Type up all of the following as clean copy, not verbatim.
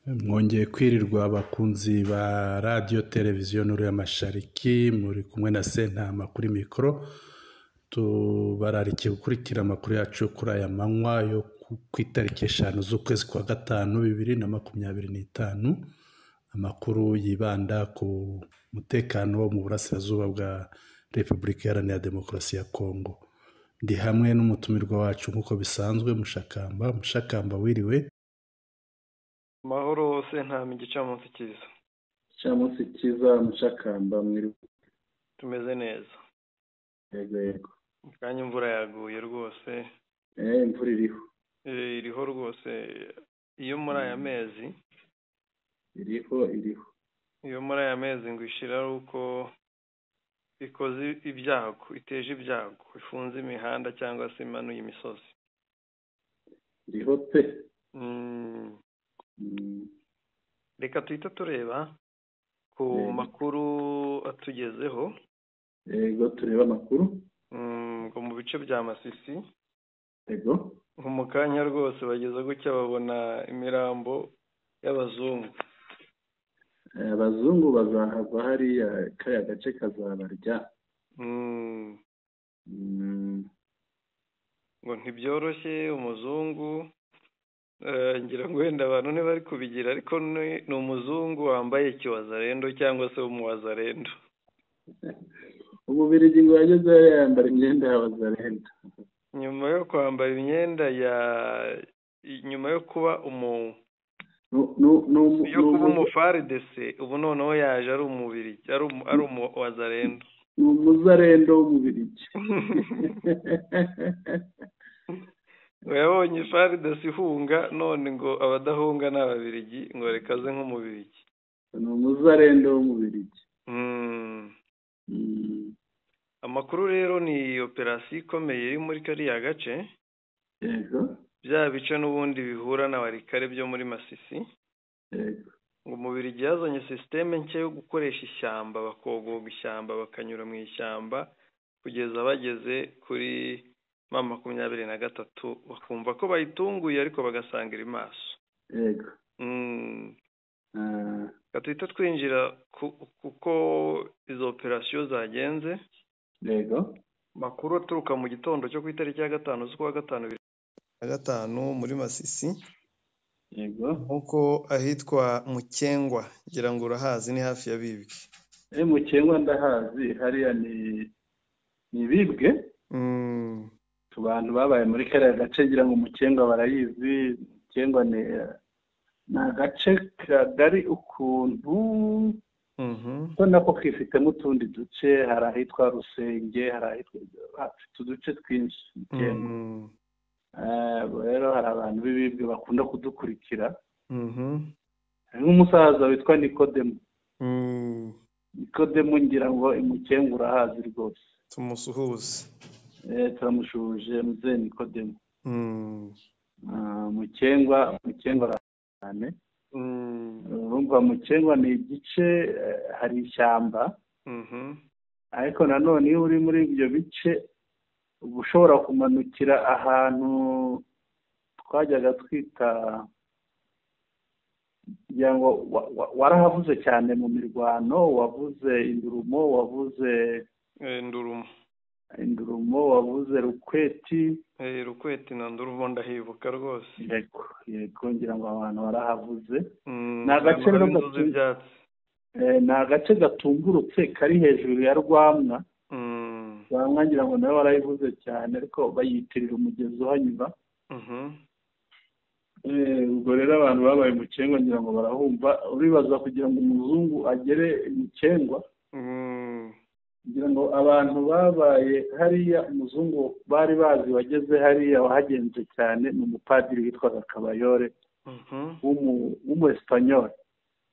Mwongeye kwirirwa abakunzi ba radiyo televiziyo Nuru y'Amashariki, muri kumwe na Sentama kuri mikoro. Tubararikiye gukurikira amakuru yacu kuri aya manywa yo ku itariki 5 z'ukwezi kwa gatanu 2025. Amakuru yibanda ku mutekano wo mu burasirazuba bwa Repubulika Iharanira Demokarasi ya Kongo. Ndi hamwe n'umutumirwa wacu nk'uko bisanzwe, Mushakamba wiriwe. Mahoro Sentama, igicamunsi cyiza. Igicamunsi cyiza Mushakamba mwiriwe. Tumeze neza. Yego. Kandi imvura yaguye rwose. Imvura iriho. Iriho rwose. Iyo muri aya mezi. Iriho. Iyo muri aya mezi ngo ishira ari uko ikoze ibyago, iteje ibyago, ifunze imihanda cyangwa se imanuye imisozi. Iriho pe. Reka tuhita tureba ku makuru atugezeho. Yego, tureba amakuru. Ngo mu bice bya Masisi. Yego. Mu kanya rwose bageze gutya babona imirambo y'abazungu. Abazungu bazahava hariya kaya gace kazabarya. Ngo ntibyoroshye umuzungu. Ngira ngo wenda abantu ntibari kubigira, ariko ni umuzungu wambaye ikiwazarendo cyangwa se umuwazarendo. Umubirigi ngo yageze yambara imyenda y'abazarendo. Nyuma yo kwambara imyenda nyuma yo kuba umufaridese, ubu noneho yaje ari umubirigi, ari umuwazarendo. Ni umuzarendo w'umubirigi. Yabonye faridese ihunga, none ngo abadahunga ni ababirigi, ngo rekaze nk'umubirigi. Ni umuzarendo w'umubirigi. Amakuru rero ni operasiyo ikomeye iri muri kariya gace. Yego. Bya bice n'ubundi bihura n'abarikare byo muri Masisi. Yego. Ngo umubirigi yazanye sisiteme nshya yo gukoresha ishyamba, bakogoga ishyamba, bakanyura mu ishyamba kugeza bageze kuri 23, bakumva ko bayitunguye ariko bagasanga iri maso. Yego. Tuhita twinjira kuko izo operasiyo zagenze. Yego. Makuru aturuka mu gitondo cyo ku itariki ya 5 z'ukwa gatanu 2025 muri Masisi. Yego. Nkuko ahitwa Mukengwa, ngira ngo urahazi, ni hafi ya Bibwe. Mukengwa ndahazi, hariya ni Bibwe. Ku bantu babaye muri kariya gace ngira ngo Mukengwa barayizi. Mukengwa ni agace kagari ukuntu, ko nako kifitemo utundi duce, hari ahitwa Rusenge, hari ahitwa uduce twinshi. Rero hari abantu b'Ibibwe bakunda kudukurikira. Hari nk'umusaza witwa Nikodemu. Nikodemu ngira ngo Mukengwa urahazi rwose. Tumusuhuze. Turamushuje mzee Nikodemu. Mukengwa cyane. Urumva Mukengwa ni igice, hari ishyamba. Ariko nanone iyo uri muri ibyo bice uba ushobora kumanukira ahantu twajyaga twita, kugira ngo warahavuze cyane mu mirwano, wavuze Indurumo, wavuze Indurumo, wavuze Rukweti. Rukweti na Ndurumo ndahibuka rwose. Yego, ngira ngo abantu barahavuze. Ni agace gatumburutse kari hejuru ya Rwamwa. Rwamwa ngira ngo nawe warayivuze cyane, ariko bayitirira umugezi uhanyura. Ubwo rero abantu babaye Mukengwa ngira ngo barahumva. Uribaza kugira ngo umuzungu agere Mukengwa. Ngira ngo abantu babaye hariya, umuzungu bari bazi wageze hariya wahagenze cyane ni umupadiri witwaga Kabayore, w'umu-Espanyol.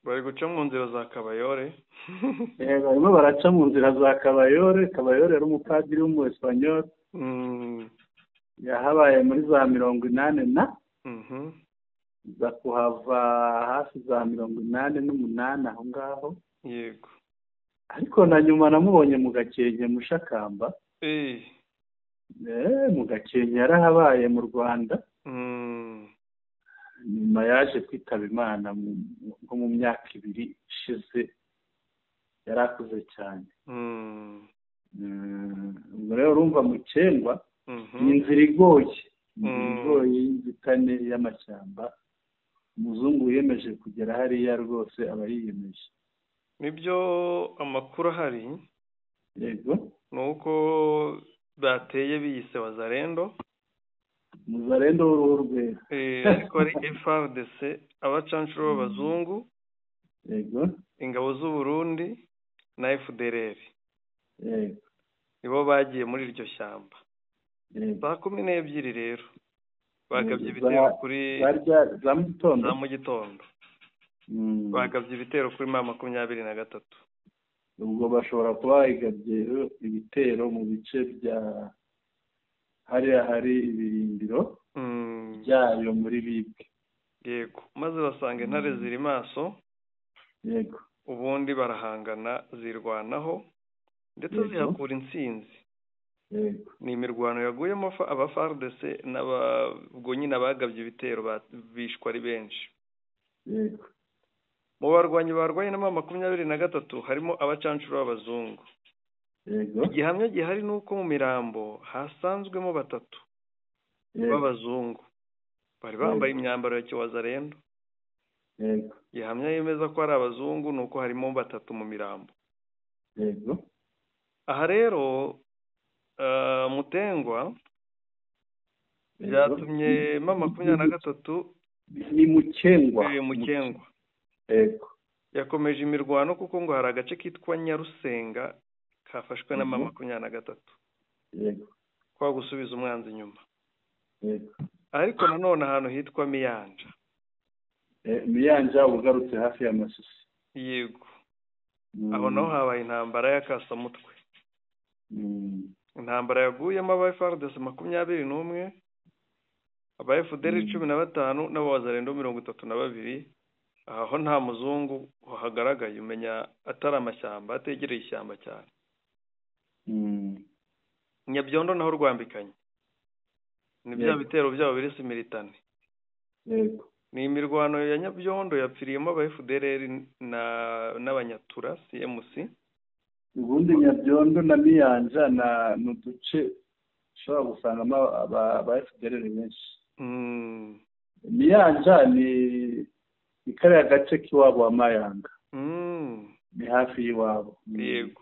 Bari guca mu nzira za Kabayore. Barimo baraca mu nzira za Kabayore. Kabayore ari umupadiri w'umu-Espanyol. Yahabaye muri za 80 za kuhava hafi za 88 aho ngaho. Yego. Ariko na nyuma namubonye mu Gakenke Mushakamba. Mu Gakenke yarahabaye mu Rwanda. nyuma yaje kwitaba Imana nko mu myaka 2 ishize, yari akuze cyane. Ubwo rero urumva Mukendwa ni inzira igoye y'inzitane y'amashyamba. Umuzungu wiyemeje kugera hariya rwose aba yiyemeje. Nibyo amakuru ahari, yego, ni uko bateye biyise Wazalendo w'uruhu rwera, ariko ari FARDC, abacancuro b'abazungu, yego, ingabo z'u Burundi na FDLR, yego, nibo bagiye muri iryo shyamba. yego. 12 rero bagabye ibitero kuri za mu gitondo, bagabye ibitero kuri M23. ubwo bashobora kuba bagabye ibitero mu bice bya hariya hari ibirindiro byayo muri Bibwe. Yego, maze basanga intare ziri maso. Yego, ubundi barahangana, zirwanaho ndetse zihakura intsinzi. Yego, ni imirwano yaguyemo aba FARDC n'ababwo nyine bagabye ibitero bishwa ari benshi. yego. Mu barwanyi barwanye na M23 harimo abacancuro b'abazungu. Yego. Igihamya gihari nuko mu mirambo hasanzwemo 3 b'abazungu bari bambaye imyambaro ya Kiwazalendo. Yego. Gihamya yemeza ko ari abazungu nuko harimo 3 mu mirambo. Yego. Aha rero Mutengwa byatumye M23 ni Mukendwa. Mukendwa Yego. yakomeje imirwano kuko ngo hari agace kitwa Nyarusenga kafashwe na M23. Yego. Kwa gusubiza umwanzi inyuma. Yego. Ariko nanone ahantu hitwa Miyanja. Miyanja ugarutse hafi ya Masisi. Yego. Aho naho habaye intambara y'akasamutwe. Intambara yaguyemo aba FARDC 21, aba FDLR 15 n'abawazalendo 32. Aho nta muzungu hagaragaye, umenya atari amashyamba, ategereye ishyamba cyane. Nyabyondo naho rwambikanye, ni bya bitero byabo biri similitane. Yego. Ni imirwano ya Nyabyondo yapfiriyemo aba FDLR n'abanyatura CMC. Ubundi Nyabyondo na Miyanja na nuduce ushobora gusangamo aba FDLR benshi. Miyanja ni kariya gace k'iwabo wa Mayanga. Ni hafi y'iwabo. Yego.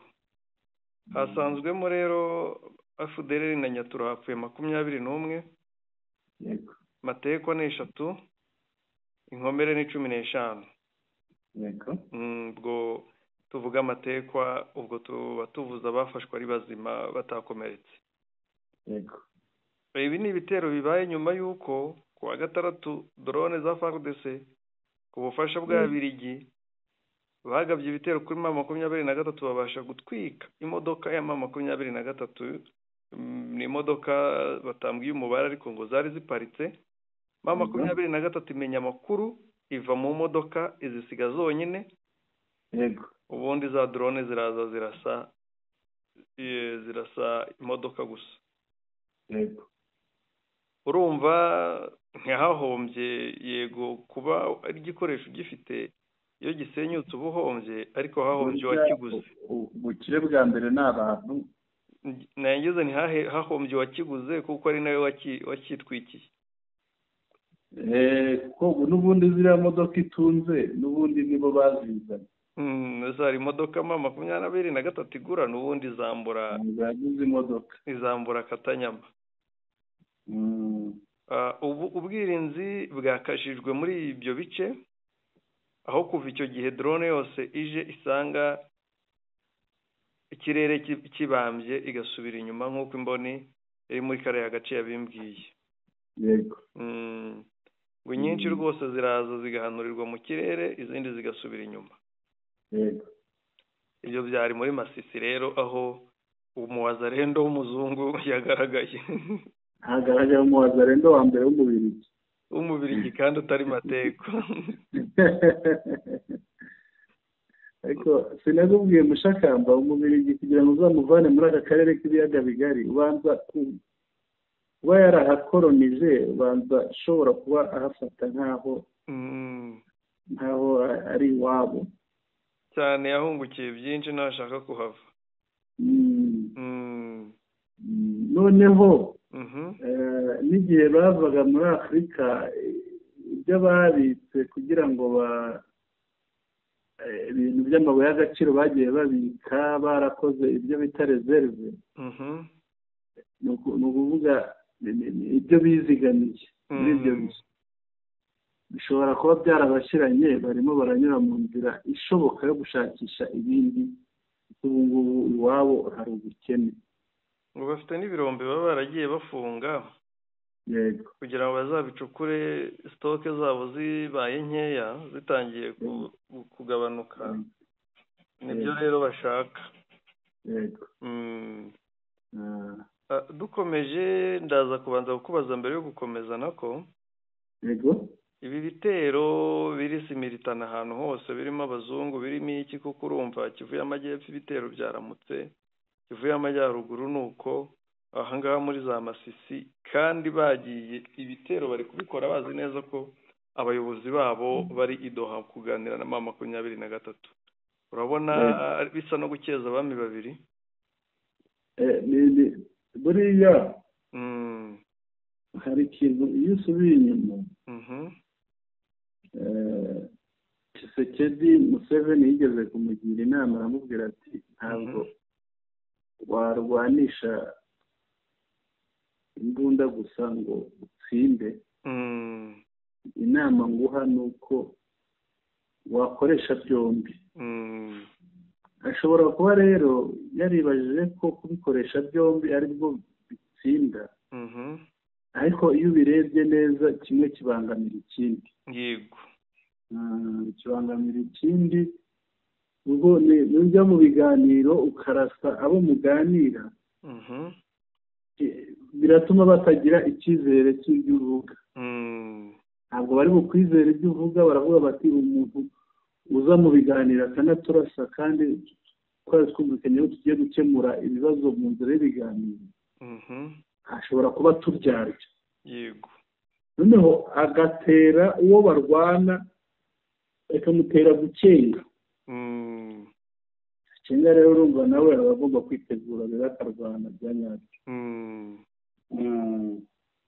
Hasanzwemo rero FDLR na Nyatura hapfuye 21. Yego. Mateko ni 3, inkomere ni 15. Yego. Ubwo tuvuga amatekwa, ubwo tuvuza bafashwe ari bazima batakomeretse. Yego. Ibi ni ibitero bibaye nyuma y'uko kuwa 6 drone za FARDC ku bufasha bwa Birigi bagabye ibitero kuri M23, babasha gutwika imodoka ya M23. Ni imodoka batambwiye umubare ariko ngo zari ziparitse. M23 imenya amakuru, iva mu modoka izisiga zonyine. Yego. Ubundi za drone ziraza zirasa imodoka gusa. Yego. Urumva ntihahombye, yego, kuba ari igikoresho gifite iyo gisenyutse ubuhombye, ariko hahombye wakiguze. Ubukire bwa mbere ni abantu. Nangeze hahombye wakiguze kuko ari nawe wakitwikiye. Kuko n'ubundi ziriya modoka itunze n'ubundi nibo bazizanye. Zari imodoka M23 igura, n'ubundi izambura Katanyama. Ubu ubwirinzi bwakashijwe muri ibyo bice, aho kuva icyo gihe drone yose ije isanga ikirere kibambye igasubira inyuma nk'uko imboni iri muri kariya gace yabimbwiye. Yego. Ngo nyinshi rwose ziraza zigahanurirwa mu kirere, izindi zigasubira inyuma. Yego. Ibyo byari muri Masisi rero, aho umuwazalendo w'umuzungu yagaragaye. Hagaragaye umuwazalendo wa mbere w'umubirigi kandi utari Mateko. Ariko sinakubwiye Mushakamba umubirigi kugira ngo uzamuvane muri aka karere k'ibiyaga bigari ubanza kuba yarahakoronije ubanza ashobora kuba ahafata nk'aho ari iwabo cyane, yahungukiye byinshi ntashaka kuhava. noneho n'igihe bavaga muri afurika ibyo babitse kugira ngo ibintu by'amabuye y'agaciro bagiye babika barakoze ibyo bita reserve, ni ukuvuga ibyo bizigamiye muri ibyo bishobora kuba byarabashyiranye, barimo baranyura mu nzira ishoboka yo gushakisha ibindi. ubu ngubu iwabo hari ubukene, ngo bafite n'ibirombe baba baragiye bafunga kugira ngo bazabicukure, sitoke zabo zibaye nkeya zitangiye kugabanuka, nibyo rero bashaka. dukomeje ndaza kubanza kukubaza mbere yo gukomeza nako, ibi bitero biri simiritana ahantu hose, birimo abazungu, birimo iki, kuko urumva Kivu y'Amajyepfo ibitero byaramutse, Kivu y'Amajyaruguru ni uko, ahangaha muri za Masisi, kandi bagiye ibitero bari kubikora bazi neza ko abayobozi babo bari i Doha kuganira na M23. urabona bisa no gukeza abami babiri. buriya hari ikintu iyo usubiye inyuma, Tshisekedi Museveni yigeze kumugira inama, aramubwira ati ntabwo warwanisha imbunda gusa ngo utsinde, inama nguha ni uko wakoresha byombi. ashobora kuba rero yaribajije ko kubikoresha byombi ari bwo bitsinda, ariko iyo ubirebye neza kimwe kibangamira ikindi. Yego, kibangamira ikindi. ubwo nujya mu biganiro ukarasa abo muganira, biratuma batagira icyizere cy'ibyo uvuga. ntabwo bari bukwizere ibyo uvuga, baravuga bati umuntu uza mu biganiro akanaturasa kandi twari twumvikanye ko tugiye gukemura ibibazo mu nzira y'ibiganiro, ashobora kuba turyarya. Yego, noneho agatera uwo barwana akamutera gukenga. Kenga rero urumva nawe aba agomba kwitegura rero akarwana bya nyabyo.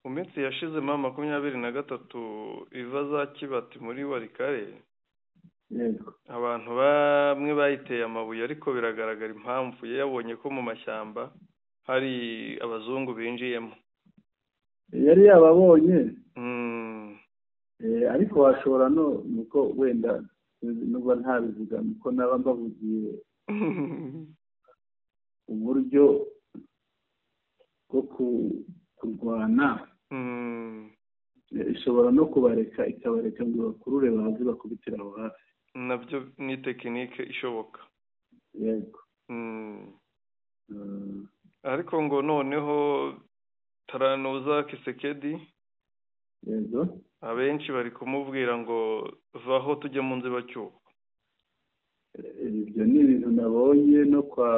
mu minsi yashize M23 iva za Kibati muri Warikare, abantu bamwe bayiteye amabuye, ariko biragaragara impamvu yabonye ko mu mashyamba hari abazungu binjiyemo. yari yababonye, ariko washobora nuko wenda nubwo ntabivuga nuko naba mbavugiye uburyo bwo kurwana, ishobora no kubareka ikabareka ngo bakurure bazi bakubitira aho hafi. nabyo ni tekinike ishoboka. Yego. ariko ngo noneho taranuza Kisekedi, yego, abenshi bari kumubwira ngo vaho tujye mu nzibacyuho. ibyo ni ibintu nabonye no kwa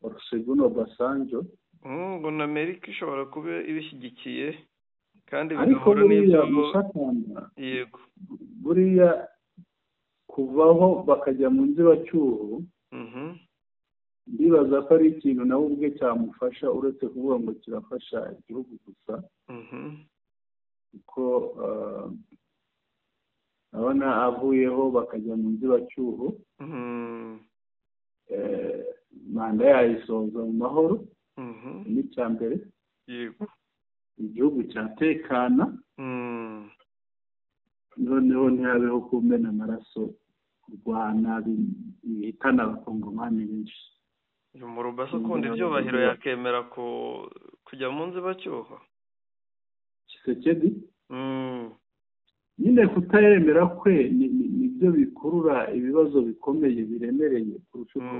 Olusegun Obasanjo, ngo na Amerika ishobora kuba ibishyigikiye, kandi ariko buriya musakamba. Yego, buriya kuvaho bakajya mu nzibacyuho, ndibaza ko ari ikintu nawe ubwe cyamufasha, uretse kuvuga ngo kirafasha igihugu gusa, kuko abona avuyeho bakajya mu nzibacyuho, manda yayisoza mu mahoro, ni icya mbere. yego, igihugu cyatekana, noneho ntihabeho kumena amaraso, kurwana bihitana abakongomani benshi. uyu Murubasa ukunda ibyubahiro yakemera kujya mu nzibacyuho? Tshisekedi nyine kutayemera kwe nibyo bikurura ibibazo bikomeye biremereye kurusha uko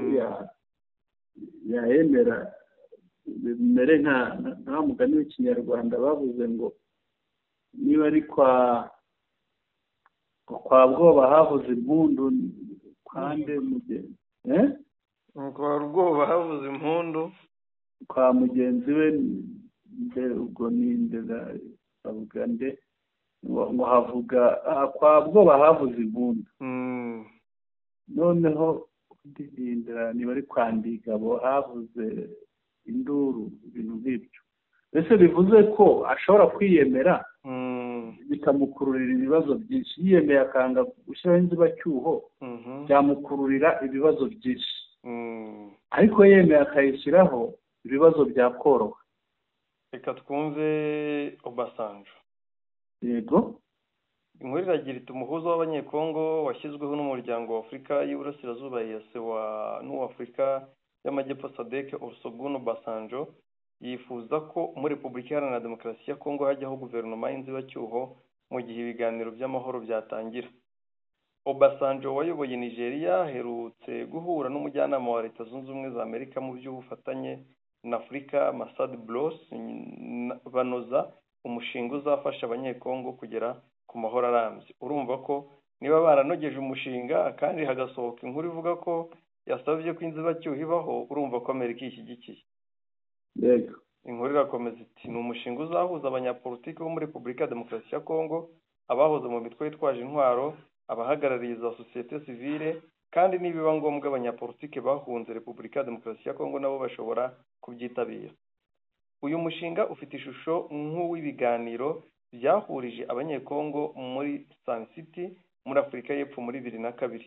yayemera. bimere nta mugani w'ikinyarwanda bavuze ngo niba ari kwa bwoba havuze impundu, kwande mugenzi kwa rwoba havuze impundu, kwa mugenzi we ubwo ninde bavuga nde ngo havuga kwa bwoba havuze impundu noneho ndindira niba ari kwandika abo havuze induru ibintu nk'ibyo mbese bivuze ko ashobora kwiyemera bikamukururira ibibazo byinshi yiyemeye akanga gushyiraho inzibacyuho byamukururira ibibazo byinshi ariko yemeye akayishyiraho ibibazo byakoroha. reka twumve Obasanjo. Yego. Inkuru iragira iti umuhuza w'abanyekongo washyizweho n'umuryango wa Afurika y'Iburasirazuba yase n'uw'Afurika y'Amajyepfo SADC Olusegun Obasanjo yifuza ko muri Repubulika Iharanira Demokarasi ya Kongo hajyaho guverinoma y'inzibacyuho mu gihe ibiganiro by'amahoro byatangira. Obasanjo wayoboye Nigeria aherutse guhura n'umujyanama wa Leta Zunze Ubumwe za Amerika mu by'ubufatanye na Afurika Masad Blos banoza umushinga uzafasha abanyekongo kugera ku mahoro arambye. Urumva ko niba baranogeje umushinga kandi hagasohoka inkuru ivuga ko yasabye ko inzibacyuho ibaho, urumva ko Amerika ishyigikiye. Yego. Inkuru irakomeza iti ni umushinga uzahuza abanyapolitiki bo muri Repubulika ya Demokarasi ya Kongo, abahoze mu mitwe yitwaje intwaro, abahagarariye za sosiyete sivile, kandi nibiba ngombwa abanyapolitiki bahunze Repubulika ya Demokarasi ya Kongo nabo bashobora kubyitabira. Uyu mushinga ufite ishusho nk'uw'ibiganiro byahurije abanyekongo muri Sun City muri Afurika y'Epfo muri 2002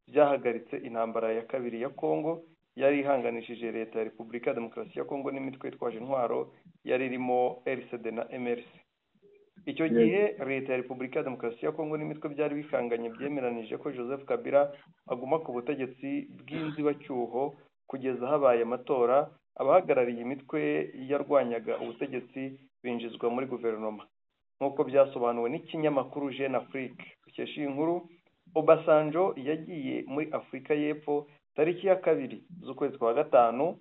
byahagaritse intambara ya kabiri ya Kongo yari ihanganishije leta ya Repubulika ya Demokarasi ya Kongo n'imitwe yitwaje intwaro yari irimo RCD na MRC. Icyo gihe leta ya Repubulika ya Demokarasi ya Kongo n'imitwe byari bikanganye byemeranije ko Joseph Kabila aguma ku butegetsi bw'inzibacyuho kugeza habaye amatora. Abahagarariye imitwe yarwanyaga ubutegetsi binjizwa muri guverinoma nk'uko byasobanuwe n'ikinyamakuru Jeune Afrique. Ukesha inkuru, Obasanjo yagiye muri Afurika y'Epfo tariki ya 2 z'ukwezi kwa gatanu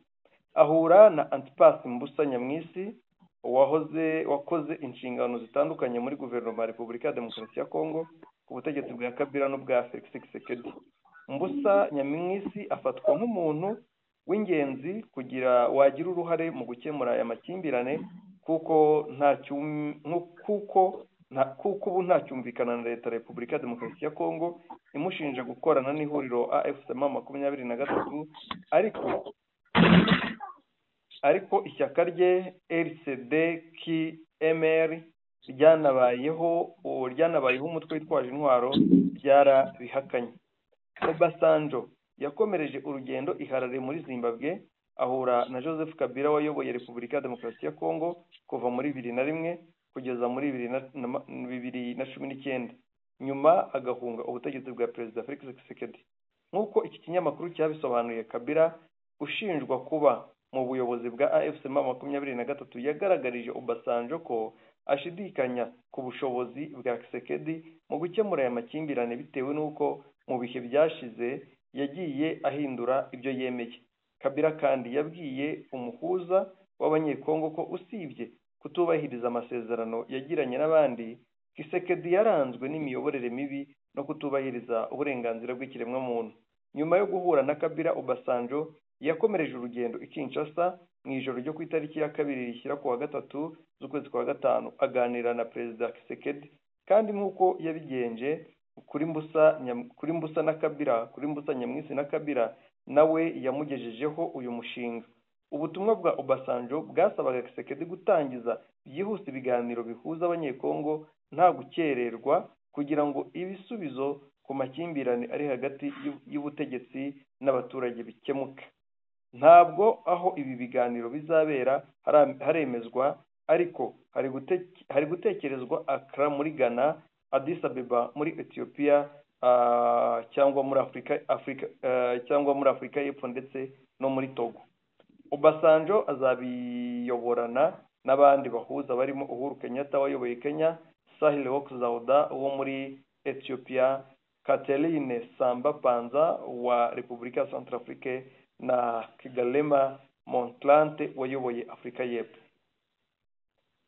ahura na Antipas Mbusa Nyamwisi wakoze inshingano zitandukanye muri guverinoma ya Repubulika ya Demokarasi ya Kongo ku butegetsi bwa Kabila n'ubwa Felix Tshisekedi. Mbusa Nyamwisi afatwa nk'umuntu w'ingenzi wagira uruhare mu gukemura aya makimbirane kuko ubu nta cyumvikana na leta ya Repubulika ya Demokarasi ya Kongo imushinja gukorana n'ihuriro AFC M23 ariko ishyaka rye RCD-KMR ryanabayeho umutwe witwaje intwaro byarabihakanye. Obasanjo yakomereje urugendo iharare muri Zimbabwe ahura na Joseph Kabila wayoboye Repubulika ya Demokarasi ya Kongo kuva muri 2001 kugeza muri 2019, nyuma agahunga ubutegetsi bwa Perezida Felix Tshisekedi. Nk'uko iki kinyamakuru cyabisobanuye, Kabila ushinjwa kuba mu buyobozi bwa AFC M23 yagaragarije Obasanjo ko ashidikanya ku bushobozi bwa Tshisekedi mu gukemura aya makimbirane bitewe n'uko mu bihe byashize yagiye ahindura ibyo yemeye. Kabila kandi yabwiye umuhuza w'abanyekongo ko usibye kutubahiriza amasezerano yagiranye n'abandi, Tshisekedi yaranzwe n'imiyoborere mibi no kutubahiriza uburenganzira bw'ikiremwamuntu. Nyuma yo guhura na Kabila, Obasanjo yakomereje urugendo i Kinshasa mu ijoro ryo ku itariki ya 2 rishyira ku wa 3 z'ukwezi kwa gatanu aganira na Perezida Tshisekedi, kandi nk'uko yabigenje kuri Mbusa Nyamwisi na Kabila nawe yamugejejeho uyu mushinga. Ubutumwa bwa Obasanjo bwasabaga Tshisekedi gutangiza byihuse ibiganiro bihuza abanyekongo nta gukererwa kugira ngo ibisubizo ku makimbirane ari hagati y'ubutegetsi n'abaturage bikemuke. Ntabwo aho ibi biganiro bizabera haremezwa, ariko hari gutekerezwa Accra muri Ghana, Addis Abeba muri Ethiopia, cyangwa muri Afurika y'Epfo ndetse no muri Togo. Obasanjo azabiyoborana n'abandi bahuza barimo Uhuru Kenyatta wayoboye Kenya, Sahil Work-Zauda wo muri Ethiopia, Catherine Samba Panza wa Repubulika ya Centrafrique na Kgalema Motlanthe wayoboye Afurika y'Epfo.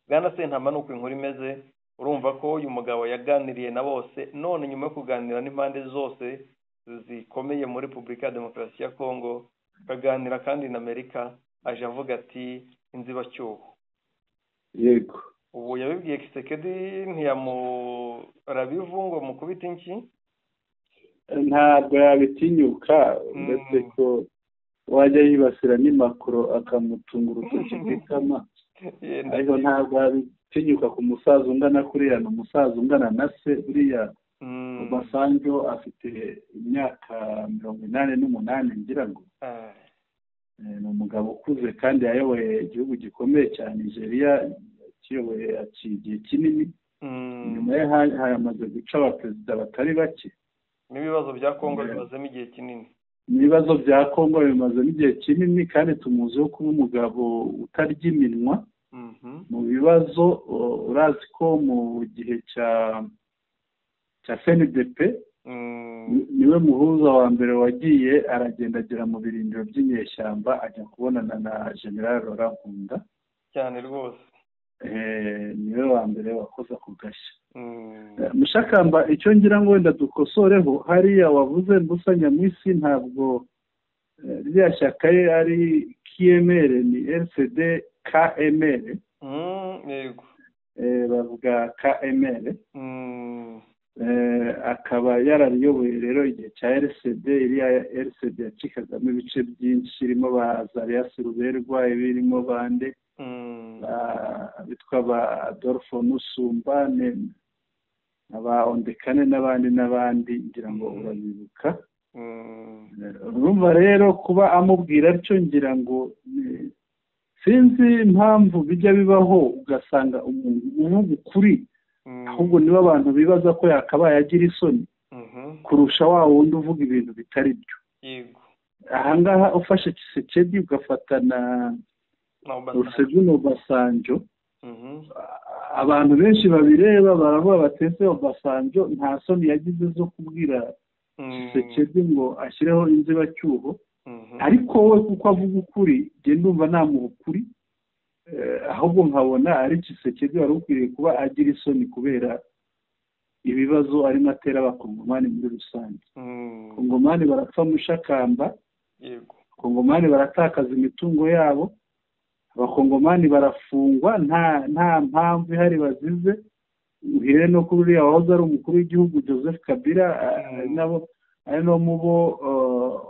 Bwana Sentama, nuko inkuru imeze, urumva ko uyu mugabo yaganiriye na bose, none nyuma yo kuganira n'impande zose zikomeye muri Repubulika ya Demokarasi ya Kongo, akaganira kandi na Amerika, aje avuga ati inzibacyuho. yego ubu yabibwiye Kisekedi ntiyamura bivu ngo mukubite inki ntabwo yabitinyuka ndetse ko wajya yibasira n'imakuru akamutunga urutoki rw'ikama ariko ntabwo yabitinyuka ku musaza ungana kuriya ni umusaza ungana na se buriya Obasanjo afite imyaka 88 ngira ngo ni umugabo ukuze kandi yayoboye igihugu gikomeye cya Nigeria kiyoboye igihe kinini nyuma ye hamaze guca abaperezida batari bake n'ibibazo bya Kongo bimazemo igihe kinini ibibazo bya Kongo bimazemo igihe kinini kandi tumuziho kuba umugabo utarya iminwa mu bibazo urazi ko mu gihe cya FNDP niwe muhuza wa mbere wagiye aragenda agera mu birindiro by'inyeshyamba ajya kubonana na General Laurent Nkunda cyane rwose niwe wa mbere wakoze ku gashya Mushakamba icyo ngira ngo wenda dukosoreho hariya wavuze Mbusa Nyamwisi ntabwo ririya shyaka ye ari KML ni RCD KML yego bavuga KML akaba yarariyoboye rero igihe cya RCD iriya RCD yacikagamo ibice byinshi irimo ba Zarias Ruberwa ibirimo bande bitwa ba Adolphe Musumba aba Ondekane n'abandi ngira ngo urabibuka urumva rero kuba amubwira atyo ngira ngo sinzi impamvu bijya bibaho ugasanga umuntu uvuga ukuri ahubwo niba abantu bibaza ko yakabaye agira isoni kurusha wa wundi uvuga ibintu bitari byo ahangaha ufashe Kisekedi ugafatana Olusegun Obasanjo abantu benshi babireba baravuga batese Obasanjo nta soni yagize zo kubwira Kisekedi ngo ashyireho inzibacyuho ariko we kuko avuga ukuri njye ndumva namuha ukuri ahubwo nkabona ari Kisekedi wari ukwiriye kuba agira isoni kubera ibibazo arimo atera abakongomani muri rusange Kongomani barapfa Mushakamba Kongomani baratakaza imitungo yabo abakongomani barafungwa nta mpamvu ihari bazize uhere no kuri uriya wahoze ari umukuru w'igihugu Joseph Kabila ari no mu bo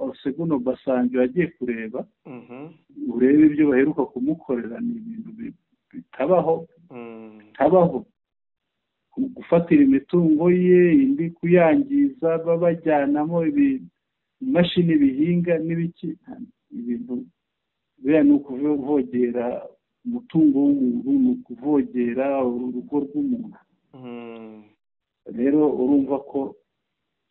Olusegun Obasanjo yagiye kureba urebe ibyo baheruka kumukorera ni ibintu bitabaho gufatira imitungo ye indi kuyangiza babajyanamo imashini bihinga n'ibiki ibintu buriya ni ukuvogera umutungo w'umuntu ni ukuvogera urugo rw'umuntu rero urumva ko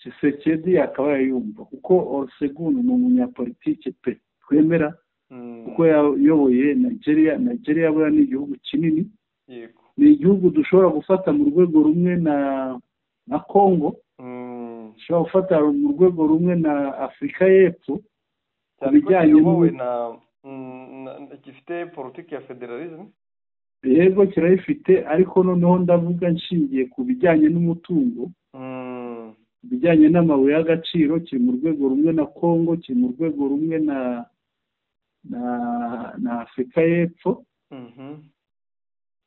Kisekedi akaba yumva kuko Olusegun ni umunyapolitike pe twemera kuko yayoboye Nigeria buriya ni igihugu kinini ni igihugu dushobora gufata mu rwego rumwe na Congo dushobora gufata mu rwego rumwe na Afurika y'Epfo ku bijyanye gifite politiki ya federalism yego kirayifite ariko noneho ndavuga nshingiye ku bijyanye n'umutungo bijyanye n'amabuye y'agaciro kiri mu rwego rumwe na Congo kiri mu rwego rumwe na Afurika y'Epfo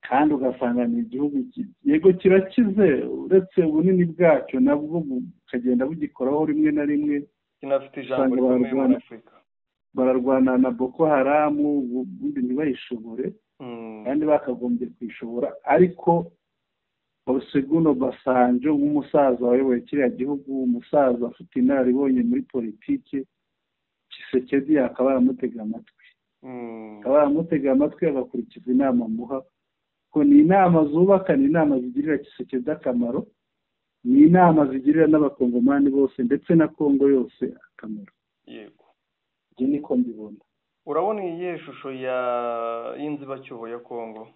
kandi ugasanga ni igihugu yego kirakize uretse ubunini bwacyo nabwo bukagenda bugikoraho rimwe na rimwe kinafite ijambo rikomeye muri Afurika bararwana na Boko Haram ubundi ntibayishobore kandi bakagombye kwishobora ariko Olusegun Obasanjo nk'umusaza wayoboye kiriya gihugu umusaza afite inararibonye muri politiki Kisekedi akaba yaramutega amatwi agakurikiza inama muha ko ni inama zubaka ni inama zigirira Kisekedi akamaro ni inama zigirira n'abakongomani bose ndetse na Kongo yose akamaro yego njye niko mbibona urabona iyi shusho y'inzibacyuho ya Kongo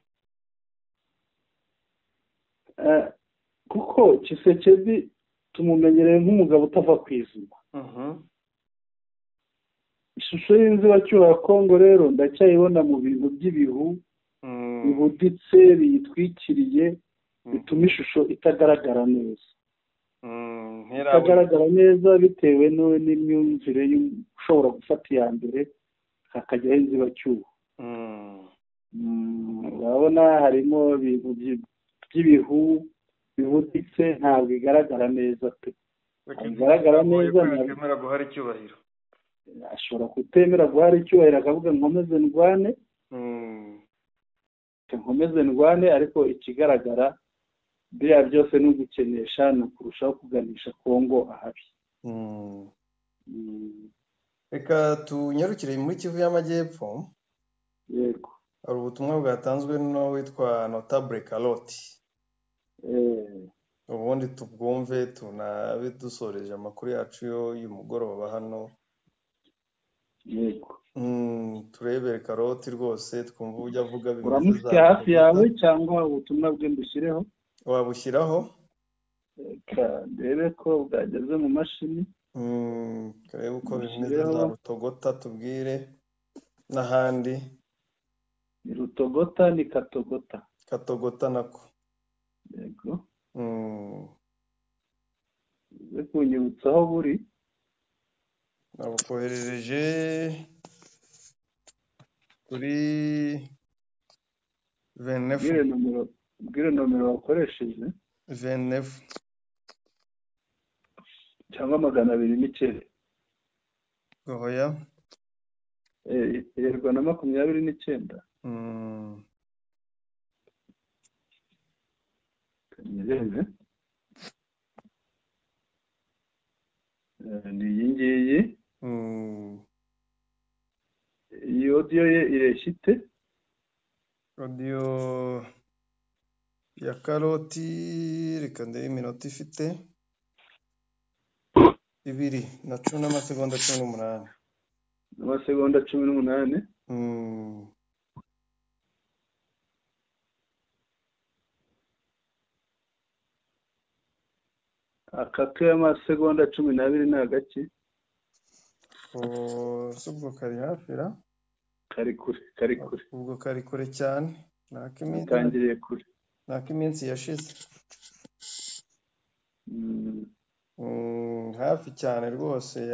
kuko Kisekedi tumumenyereye nk'umugabo utava ku izuba ishusho y'inzibacyuho ya Kongo rero ndacyayibona mu bintu by'ibihu bibuditse biyitwikiriye bituma ishusho itagaragara neza itagaragara neza bitewe n'imyumvire ushobora gufata iya mbere hakajyaho inzibacyuho urabona harimo ibintu by'ibihu bihutitse ntabwo igaragara neza pe. Bigaragara neza ntabwo guhara icyubahiro. Ashobora kutemera guhara icyubahiro akavuga nkomeze ndwane. Nkomeze ndwane ariko ikigaragara biriya byose ni ugukenesha no kurushaho kuganisha Kongo ahabi. Reka tunyarukire muri Kivu y'Amajyepfo. Yego. Hari ubutumwa bwatanzwe n'uwitwa Notable Karoti. Ubundi tubwumve tunabe dusoreje amakuru yacu y'umugoroba hano. Yego. Turebere Karoti rwose twumva ujya avuga bimeze. Uramufite hafi yawe cyangwa ubutumwa bwe mbushireho? Wabushyiraho? Ndebe ko bwageze mu mashini. Karebe uko bimeze za Rutogota tubwire n'ahandi. Ni Rutogota ni Katogota. Katogota nako. Yego. Uze kunyibutsa aho buri. Nabukoherereje kuri 29. Bwire nomero wakoresheje. 29 cyangwa 209. Oya. Yerwa na 29. Kanirebe. Ni iyi ngiyi. Iyi audio ye ireshite. Audio ya Karoti reka ndebe iminota ifite 2 na 10 n'amasegonda 18. Amasegonda 18. Akake y'amasegonda 12 ni agaki? Subwo kari hafi ra? Kari kure. Ubwo kari kure cyane. Nakangiriye kure. Nakiminsi yashize. Hafi cyane rwose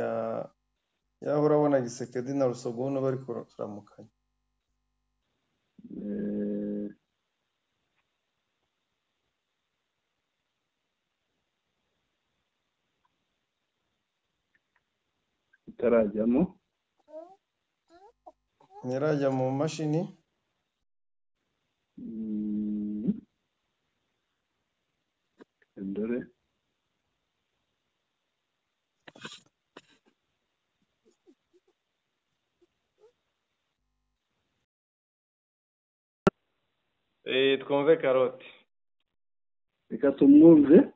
yaho urabona Gisekedi na Rusogono bari kuramukanya. Itarajyamo. Nirajya mu mashini. Ndore. Twumve Karoti. Reka tumwumve.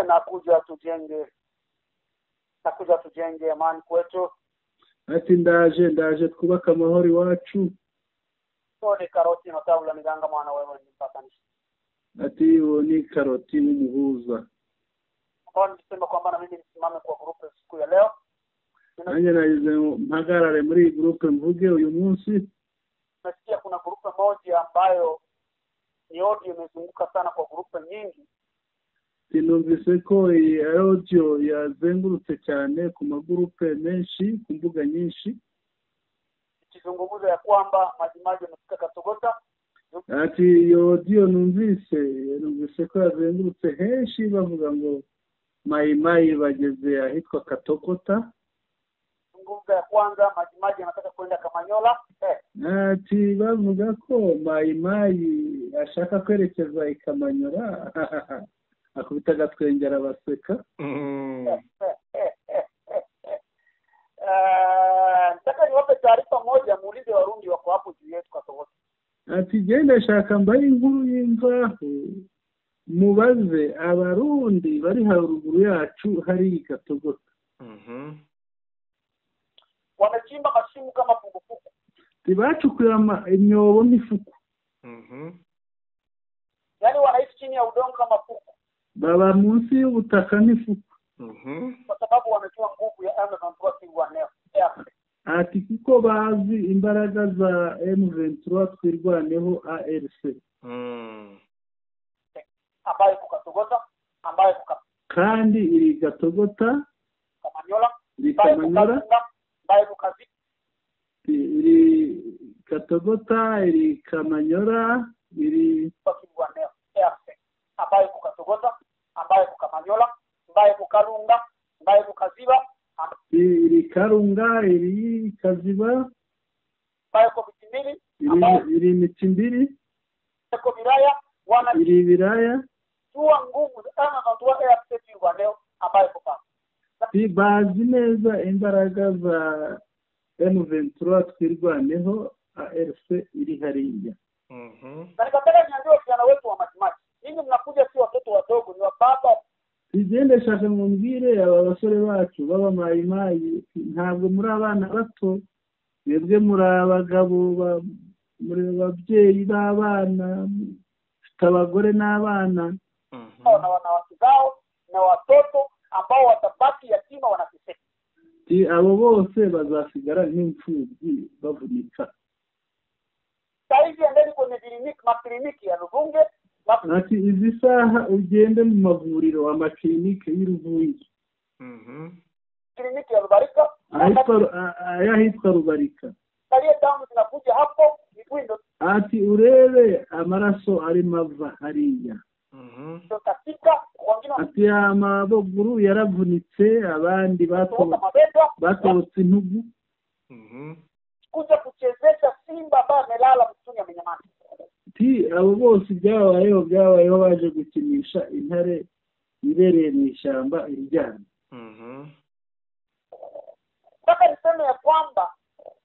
Nakuja tujenge amani kwetu. Ati ndaje twubaka amahoro iwacu. Ni Karoti Notable Miganga mwana wewe ni mpatanishi. Ati ni Karoti n'umuhuza. Kwa nisema kwamba na mimi nisimame kwa grupe siku ya leo. Nanjye nagize mpagarare muri grupe mvuge uyu munsi. Nasikia kuna grupe moja ambayo ni audio imezunguka sana kwa grupe nyingi. Sinumvise ko iyi audio yazengurutse cyane ku magrupe menshi ku mbuga nyinshi. Ikizungumza ya kwamba Majimaji amefika Katogota. Ati iyo audio numvise ko yazengurutse henshi bavuga ngo Mayimayi bageze ahitwa Katogota. Ngumza ya kwanza Majimaji anataka kwenda Kamanyola. Ati bavuga ko Mayimayi ashaka kwerekeza Kamanyola. Akubita gatwengera baseka. Nataka niwape taarifa moja muulize Warundi wako hapo juu yetu Katogota. Ati genda shaka mbaye inkuru y'imvaho mubaze abarundi bari haruguru yacu hari Katogota. Wamechimba mashimo kama fungufuku. Tibacukuye imyobo nk'ifuku. Yaani wanaishi chini ya udongo kama fuku. Baba munsi y'ubutaka nk'ifuku. Kwa sababu wanajua nguvu ya M23 kwirwaneho. Ati kuko bazi imbaraga za M23 twirwaneho ARC. Ambaye Katogota, ambaye kandi iri Katogota, Kamanyola, Kamanyola, ambaye Kazi. iri Katogota, iri Kamanyola, iri Twirwaneho EAC ambayo iko Katogota, ambayo iko Kamanyola, ambayo iko Karunga, ambayo iko Kaziba, iri Karunga, iri Kaziba, ambayo iko Mitimbili, iri Mitimbili, iko Biraya, iri Biraya. Tuwa nguvu sana na tuwa EAC Twirwaneho ambayo iko pale. Bazi neza imbaraga za M23 Twirwaneho ARC iri hariya. Na nikataka niambie vijana wetu wa Majimaji, ninyi mnakuja si watoto wadogo, ni wababa. Tugende shaka mumbwire aba basore bacu baba mayimayi, ntabwo muri abana bato, mwebwe muri abagabo, muri ababyeyi b'abana, abagore n'abana, na wanawake zao na watoto ambao watabaki yatima wanateseka. Abo bose bazasigara nk'imfubyi bavunika. Saizi endeni kwenye makliniki ya Ruvunge. Ati izi saha ugende mu mavuriro amakliniki y'Uruvunge. Kliniki ya Rubarika. Ayahitwa Rubarika. Kaliye damu zinakuja hapo migwindo. Ati urebe amaraso ari mava hariya. Ati amaboguru yaravunitse, abandi batobotse intugu. Kuja kuchezesha simba ambaye amelala msituni amenyamaza. Abo bose byabayeho baje gukinisha intare ibereye mu ishyamba iryana. Sasa niseme ya kwamba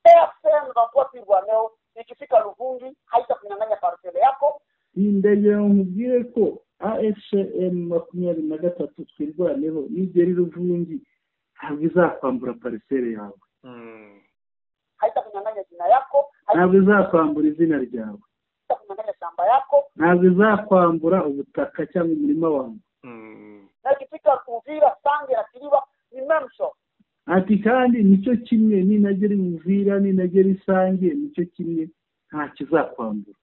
EAC na Twirwaneho ikifika Ruvungi haitakunyang'anya parcele yako. Ndege nkubwire ko AFCM 23 Twirwaneho nigeri Ruvungi ntabwo izakwambura parcele yawe. Haitakunyang'anya jina yako, ntabwo izakwambura izina ryawe, haitakunyang'anya shamba yako, ntabwo izakwambura ubutaka cyangwa umurima wawe. Na ikifika Uvira, Sange na Kiliba ni memso. Ati kandi nicyo kimwe ninagera Uvira, ninagera Isange, nicyo kimwe, nta kizakwambura.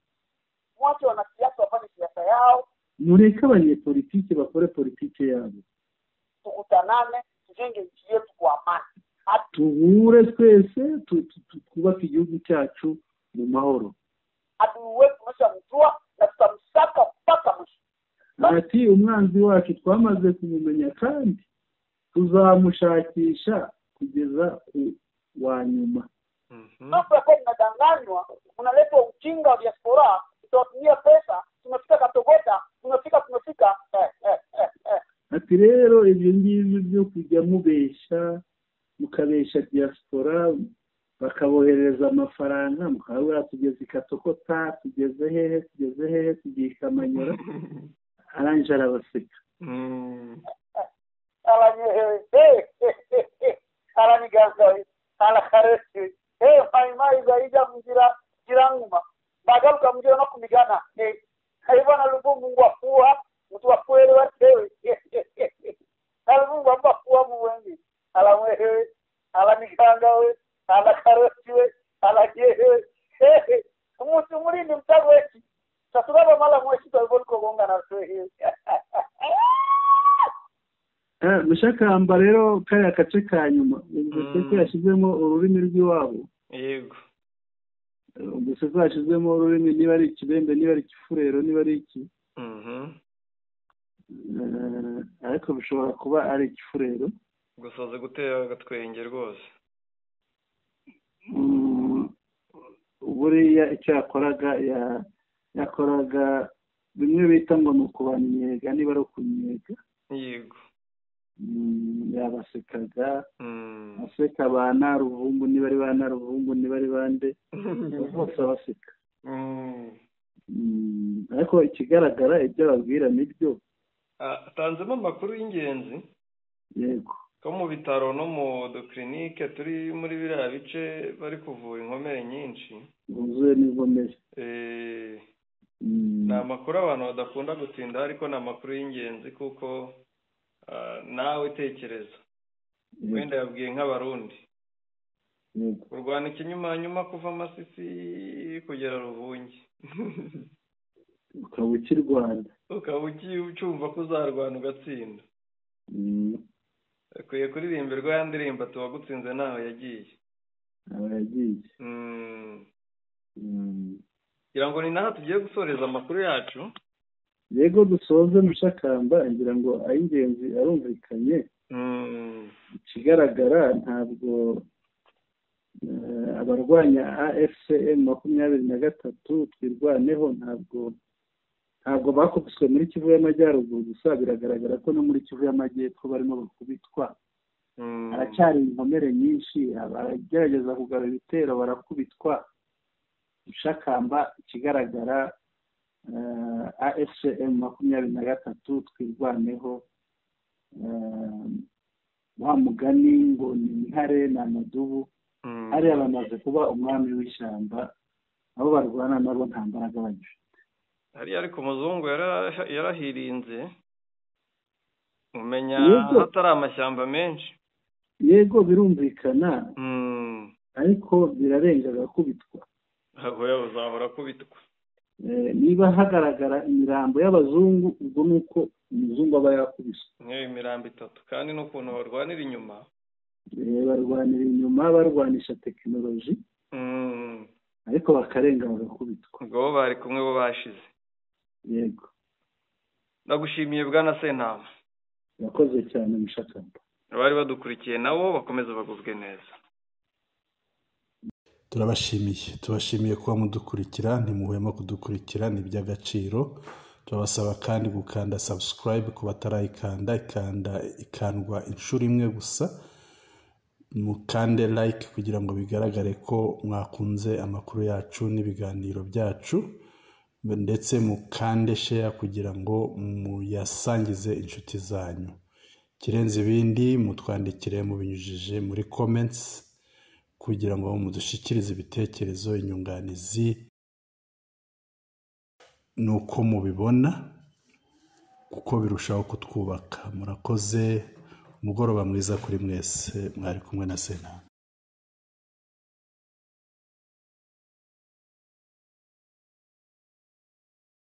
Mwache wanasiasa wafanye siasa yao, mureke abanyepolitiki bakore politiki yabo. Tukutanane, tujenge nchi yetu kwa amani. Tuhure twese twubake igihugu cyacu mu mahoro. Adui wetu tumeshamjua na tutamsaka mpaka mwisho. Ati umwanzi wacu twamaze kumumenya kandi tuzamushakisha kugeza ku wa nyuma. Hapo kwa mnadanganywa, unaletwa ujinga wa diaspora, tutatumia pesa, tumefika Katogota, tumefika. Ati rero ibyo ngibyo byo kujya mubesha, mukabesha diaspora, bakabohereza amafaranga, mukabura tugeze Katogota, tugeze hehe, tugiye Kamanyola, aranje arabaseka. Araniganga, alakaresi, maimai zaija mjira jiranguma, bagaruka mjira no kumigana, haibana Luvungu ngwafua, mtu wafuele watewe, Luvungu wafua muwengi, alamwewe, alaniganga we, alakaresi we, alajewe, umuti mulindi mtago eki, saturaba mala mweshi talivoniko gonga na suhe. Mushakamba rero kaya kace ka nyuma ubwo yashizemo ururimi rw'iwabo. Yego. Ubwo yashizemo ururimi, niba ari Kibembe, niba ari Kifurero, niba ari iki. Ariko bishobora kuba ari Kifurero. Gusoza gutera agatwenge rwose. Buriya icyo yakoraga bimwe bita ngo ni ukubanyega, niba ari ukunyega. Yego. Yabasekaga, aseka abana Ruvumbu, niba ari bana Ruvumbu, niba ari bande, bose baseka. Ariko ikigaragara ibyo babwira nibyo. Tanzemo amakuru y'ingenzi. Yego. Ko mu bitaro no mu doclinique turi muri biriya bice bari kuvura inkomere nyinshi. Buzuye n'inkomere. Ni amakuru abantu badakunda gutinda, ariko ni amakuru y'ingenzi kuko nawe tekereza. Wenda yabwiye nk'abarundi. Kurwana ikinyuma kuva Masisi kugera Ruvungi. Ukaba ukirwana. Ukaba ucyumva ko uzarwana ugatsinda. Akwiye kuririmbirwa ya ndirimbo tuwagutsinze naho yagiye. aba yagiye. ngira ngo ni naho tugiye gusoreza amakuru yacu. Yego dusoze Mushakamba, ngira ngo ay'ingenzi arumvikanye. Ikigaragara ntabwo abarwanya AFCM 23 twirwaneho ntabwo bakubiswe muri Kivu y'Amajyaruguru gusa, biragaragara ko no muri Kivu y'Amajyepfo barimo bakubitwa. Haracyari inkomere nyinshi, abagerageza kugarura ibitero barakubitwa. Mushakamba ikigaragara AFCM 23 twirwaneho, wa mugani ngo ni Intare na Madubu, hariya bamaze kuba umwami w'ishyamba, abo barwana nabo nta mbaraga bagifite. Hariya ariko umuzungu yarahirinze, umenya hatari amashyamba menshi. Yego birumvikana, ariko birarenga agakubitwa. Ntabwo uzahora kubitwa. Niba hagaragara imirambo y'abazungu, ubwo nuko umuzungu aba yakubiswe. Imirambo 3 kandi n'ukuntu barwanira inyuma. Barwanira inyuma barwanisha tekinoloji, ariko bakarenga bagakubitwa. Ubwo bo bari kumwe bo bashize. Yego. Ndagushimiye Bwana Sentama. Yakoze cyane Mushakamba. Abari badukurikiye nabo bakomeza bagubwe neza. tubashimiye kuba mudukurikira, ntimuhwema kudukurikira, ni iby'agaciro. Turabasaba kandi gukanda subscribe ku batarayikanda, ikandwa inshuro imwe gusa. Mukande like kugira ngo bigaragare ko mwakunze amakuru yacu n'ibiganiro byacu, ndetse mukande share kugira ngo muyasangize inshuti zanyu. Kirenze ibindi mutwandikire mubinyujije muri comments kugira ngo mudushikirize ibitekerezo, inyunganizi nuko mubibona, kuko birushaho kutwubaka. Murakoze, umugoroba mwiza kuri mwese. Mwari kumwe na Sena.